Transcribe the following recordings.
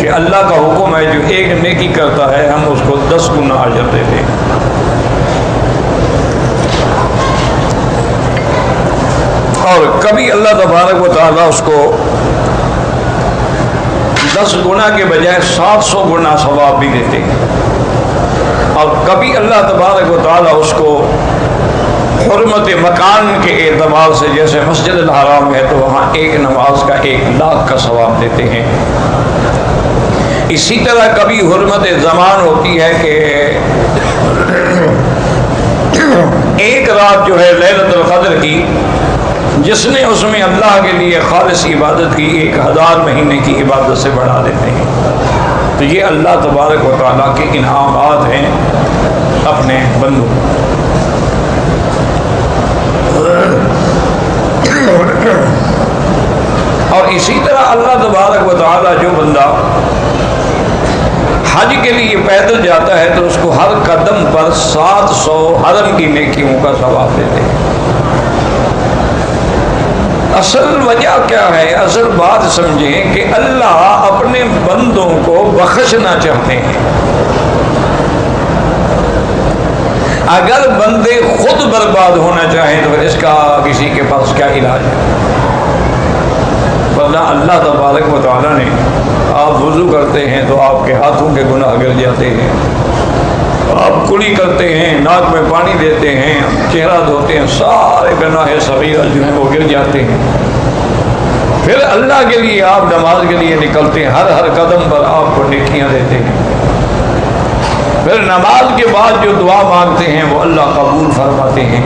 کہ اللہ کا حکم ہے جو ایک نیکی کرتا ہے ہم اس کو 10 گنا اجر دیتے ہیں۔ اور کبھی اللہ تبارک و تعالیٰ اس کو 10 گنا کے بجائے 700 گنا ثواب بھی دیتے ہیں، اور کبھی اللہ تبارک و تعالیٰ اس کو حرمت مکان کے اعتبار سے، جیسے مسجد الحرام ہے تو وہاں ایک نماز کا 1,00,000 کا ثواب دیتے ہیں۔ اسی طرح کبھی حرمت زمان ہوتی ہے کہ ایک رات جو ہے لیلۃ القدر کی، جس نے اس میں اللہ کے لیے خالص عبادت کی 1000 مہینے کی عبادت سے بڑھا دیتے ہیں۔ تو یہ اللہ تبارک و تعالیٰ کے انعامات ہیں اپنے بندوں۔ اور اسی طرح اللہ تبارک و تعالیٰ جو بندہ حج کے لیے پیدل جاتا ہے تو اس کو ہر قدم پر 700 حرم کی نیکیوں کا ثواب دیتے ہیں۔ اصل وجہ کیا ہے؟ اصل بات سمجھیں کہ اللہ اپنے بندوں کو بخشنا چاہتے ہیں۔ اگر بندے خود برباد ہونا چاہیں تو اس کا کسی کے پاس کیا علاج ہے؟ ورنہ اللہ تبارک و تعالیٰ نے، آپ وضو کرتے ہیں تو آپ کے ہاتھوں کے گناہ گر جاتے ہیں، آپ کلی کرتے ہیں، ناک میں پانی دیتے ہیں، چہرہ دھوتے ہیں، سارے گناہ صغیرہ جو ہیں وہ گر جاتے ہیں۔ پھر اللہ کے لیے آپ نماز کے لیے نکلتے ہیں، ہر قدم پر آپ کو نیکیاں دیتے ہیں۔ پھر نماز کے بعد جو دعا مانگتے ہیں وہ اللہ قبول فرماتے ہیں۔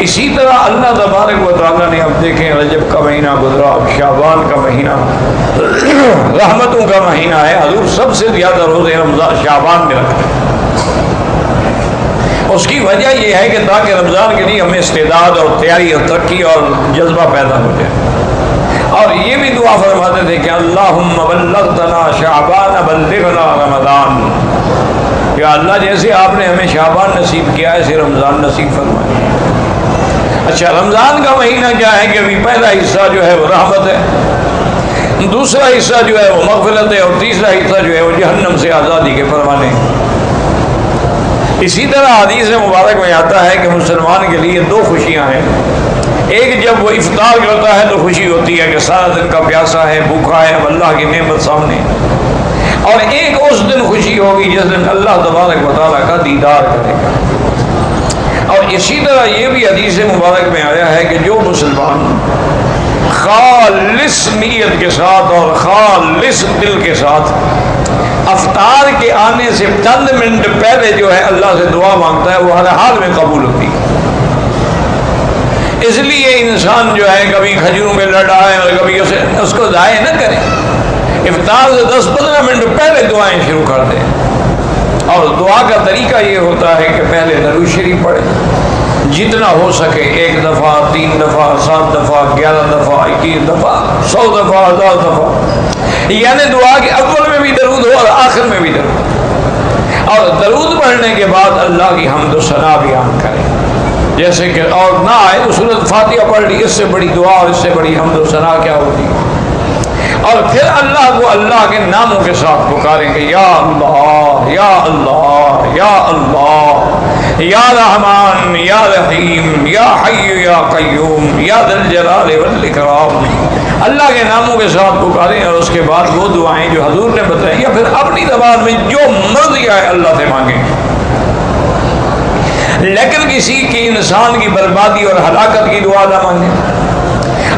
اسی طرح اللہ تبارک و تعالیٰ نے، اب دیکھیں رجب کا مہینہ گزرا، اب شعبان کا مہینہ رحمتوں کا مہینہ ہے، حضور سب سے زیادہ روزے رمضان شعبان میں رکھتے ہیں۔ اس کی وجہ یہ ہے کہ تاکہ رمضان کے لیے ہمیں استعداد اور تیاری اور ترقی اور جذبہ پیدا ہو جائے۔ اور یہ بھی دعا فرماتے تھے کہ اللہم بلغتنا شعبان بلغنا رمضان، یا اللہ جیسے آپ نے ہمیں شعبان نصیب کیا ایسے رمضان نصیب فرمائے۔ اچھا، رمضان کا مہینہ کیا ہے کہ ابھی پہلا حصہ جو ہے وہ رحمت ہے، دوسرا حصہ جو ہے وہ مغفرت ہے، اور تیسرا حصہ جو ہے وہ جہنم سے آزادی کے فرمانے۔ اسی طرح حدیث مبارک میں آتا ہے کہ مسلمان کے لیے 2 خوشیاں ہیں۔ ایک جب وہ افطار کرتا ہے تو خوشی ہوتی ہے کہ سارا دن کا پیاسا ہے، بھوکا ہے، اب اللہ کی نعمت سامنے، اور ایک اس دن خوشی ہوگی جس دن اللہ تبارک و تعالیٰ کا دیدار کرے گا۔ اور اسی طرح یہ بھی حدیث مبارک میں آیا ہے کہ جو مسلمان خالص نیت کے ساتھ اور خالص دل کے ساتھ افطار کے آنے سے چند منٹ پہلے جو ہے اللہ سے دعا مانگتا ہے وہ ہر حال میں قبول ہوتی ہے۔ اس لیے انسان جو ہے کبھی کھجوروں میں لڑائے اور کبھی اس کو ضائع نہ کرے، افطار سے 10-15 منٹ پہلے دعائیں شروع کر دیں۔ اور دعا کا طریقہ یہ ہوتا ہے کہ پہلے درود شریف پڑھیں، جتنا ہو سکے 1 دفعہ، 3 دفعہ، 7 دفعہ، 11 دفعہ، 21 دفعہ، 100 دفعہ، 1000 دفعہ، یعنی دعا کے اول میں بھی درود ہو اور آخر میں بھی درود۔ اور درود پڑھنے کے بعد اللہ کی حمد و ثنا بیان کریں، جیسے کہ اور نہ آئے تو سورۃ فاتحہ پڑھ لی، اس سے بڑی دعا اور اس سے بڑی حمد و ثنا کیا ہوتی ہے۔ اور پھر اللہ کو اللہ کے ناموں کے ساتھ پکاریں کہ یا اللہ یا اللہ یا اللہ یا رحمان یا رحیم یا حی یا قیوم یا ذی الجلال والاکرام، اللہ کے ناموں کے ساتھ پکاریں، اور اس کے بعد وہ دعائیں جو حضور نے بتائیں یا پھر اپنی زبان میں جو مرضی آئے اللہ سے مانگیں، لیکن کسی کی انسان کی بربادی اور ہلاکت کی دعا نہ مانگیں،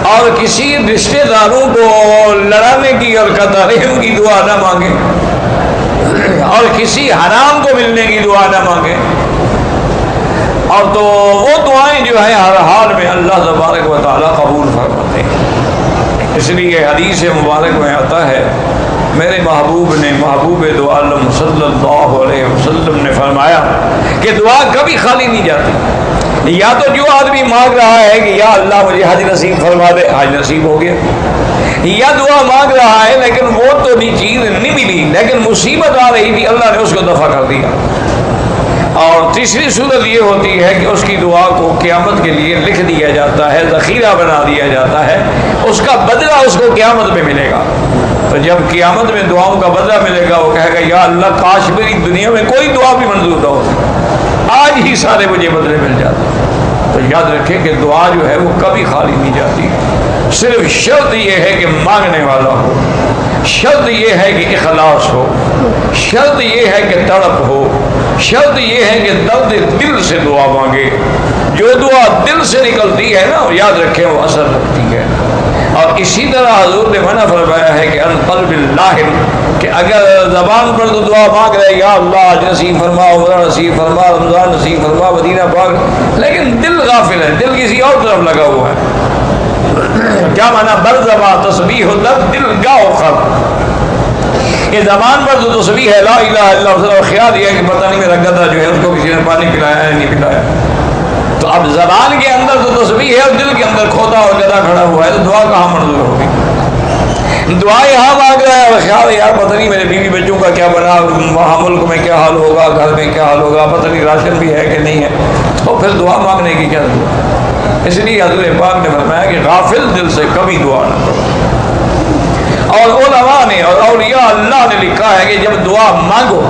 اور کسی رشتہ داروں کو لڑانے کی اور قطع رحم کی دعا نہ مانگیں، اور کسی حرام کو ملنے کی دعا نہ مانگیں۔ اور تو وہ دعائیں جو ہے ہر حال میں اللہ تبارک و تعالیٰ قبول فرماتے ہیں۔ اس لیے حدیث مبارک میں آتا ہے میرے محبوب نے، محبوب دو عالم صلی اللہ علیہ وسلم نے فرمایا کہ دعا کبھی خالی نہیں جاتی۔ یا تو جو آدمی مانگ رہا ہے کہ یا اللہ مجھے حج نصیب فرما دے، حج نصیب ہو گیا، یا دعا مانگ رہا ہے لیکن وہ تو بھی چیز نہیں ملی لیکن مصیبت آ رہی تھی، اللہ نے اس کو دفع کر دیا۔ اور اور تیسری صورت یہ ہوتی ہے کہ اس کی دعا کو قیامت کے لیے لکھ دیا جاتا ہے، ذخیرہ بنا دیا جاتا ہے، اس کا بدلہ اس کو قیامت میں ملے گا۔ تو جب قیامت میں دعاؤں کا بدلہ ملے گا وہ کہے گا یا اللہ کاش میری دنیا میں کوئی دعا بھی منظور نہ ہو، آج ہی سارے مجھے بدلے مل جاتے۔ تو یاد رکھیں کہ دعا جو ہے وہ کبھی خالی نہیں جاتی، صرف شرط یہ ہے کہ مانگنے والا ہو، شرط یہ ہے کہ اخلاص ہو، شرط یہ ہے کہ تڑپ ہو، شرط یہ ہے کہ درد دل سے دعا مانگے۔ جو دعا دل سے نکلتی ہے نا یاد رکھیں وہ اثر رکھتی ہے۔ اور اسی طرح حضور نے منع فرمایا ہے کہ ان قلب اللاہم، کہ اگر زبان پر تو دعا مانگ رہے یا اللہ آج نصیب فرما، عمرہ نصیب فرما، رمضان نصیب فرما، مدینہ پاک، لیکن دل غافل ہے، دل کسی اور طرف لگا ہوا ہے۔ کیا مانا بر زبان تسبیح و درد دل گاؤ خر، یہ زبان پر تو تسبیح ہے لا الہ الا اللہ، اور خیال یہ ہے کہ پتہ نہیں میرا گدھا جو ہے اس کو کسی نے پانی پلایا ہے نہیں پلایا۔ تو اب زبان کے اندر تو تسبیح ہے اور دل کے اندر کھوتا اور گدھا کھڑا ہوا ہے، تو دعا کہاں منظور ہوگی؟ دعا یہاں مانگ رہا ہے اور خیال یار پتہ نہیں میرے بیوی بچوں کا کیا بنا، وہاں ملک میں کیا حال ہوگا، گھر میں کیا حال ہوگا، پتہ نہیں راشن بھی ہے کہ نہیں ہے، تو پھر دعا مانگنے کی کیا ضرورت؟ اس لیے حضور پاک نے فرمایا کہ غافل دل سے کبھی دعا نہ کرو۔ اور علماء نے اور اولیاء اللہ نے لکھا ہے کہ جب دعا مانگو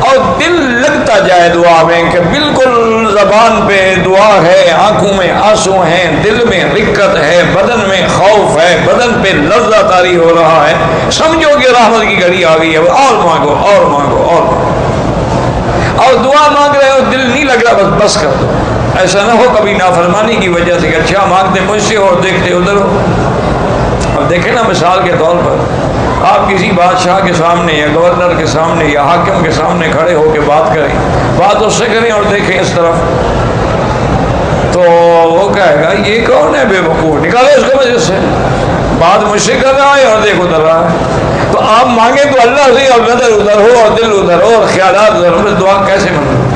اور دل لگتا جائے دعا میں کہ بالکل زبان پہ دعا ہے، آنکھوں میں آنسو ہیں، دل میں رقت ہے، بدن میں خوف ہے، بدن پہ لرزہ طاری ہو رہا ہے، سمجھو کہ رحمت کی گھڑی آ گئی ہے، اور مانگو اور مانگو اور دعا مانگ رہے ہو دل نہیں لگ رہا بس کر دو۔ ایسا نہ ہو کبھی نافرمانی کی وجہ سے کہ اچھا مانگتے مجھ سے اور دیکھتے ادھر ہو۔ اب دیکھیں نا مثال کے طور پر آپ کسی بادشاہ کے سامنے یا گورنر کے سامنے یا حاکم کے سامنے کھڑے ہو کے بات کریں، بات اس سے کریں اور دیکھیں اس طرف، تو وہ کہے گا یہ کون ہے بے وقوف، نکالو اس کو مجلس سے، بات مجھ سے کر رہا ہے اور دیکھ ادھر رہا ہے۔ تو آپ مانگیں تو اللہ سے اور نظر ادھر ہو اور دل ادھر ہو اور خیالات ادھر ہو، دعا کیسے منظور؟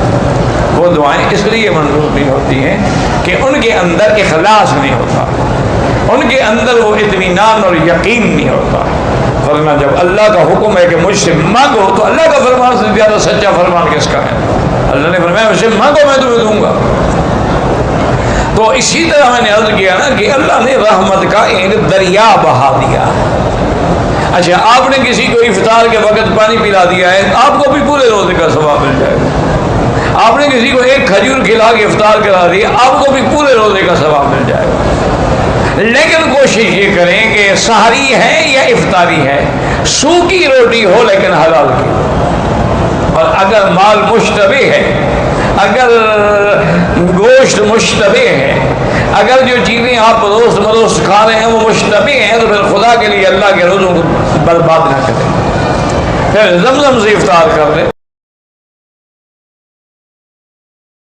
وہ دعائیں اس لیے منظور نہیں ہوتی ہیں کہ ان کے اندر اخلاص نہیں ہوتا، ان کے اندر وہ اطمینان اور یقین نہیں ہوتا۔ ورنہ جب اللہ کا حکم ہے کہ مجھ سے مانگو تو اللہ کا فرمان سے زیادہ سچا فرمان کس کا ہے؟ اللہ نے فرمایا مجھ سے مانگو میں تمہیں دوں گا۔ تو اسی طرح میں نے عرض کیا نا کہ اللہ نے رحمت کا ایک دریا بہا دیا۔ اچھا آپ نے کسی کو افطار کے وقت پانی پلا دیا ہے، آپ کو بھی پورے روزے کا ثواب مل جائے گا۔ آپ نے کسی کو ایک کھجور کھلا کے افطار کرا دیا، آپ کو بھی پورے روزے کا ثواب مل جائے گا۔ لیکن کوشش یہ کریں کہ سحری ہے یا افطاری ہے، سوکھی روٹی ہو لیکن حلال کی، اور اگر مال مشتبہ ہے، اگر گوشت مشتبہ ہے، اگر جو چیزیں آپ روز مروز کھا رہے ہیں وہ مشتبہ ہیں، تو پھر خدا کے لیے اللہ کے روزوں کو برباد نہ کریں، پھر زمزم سے افطار کر لیں،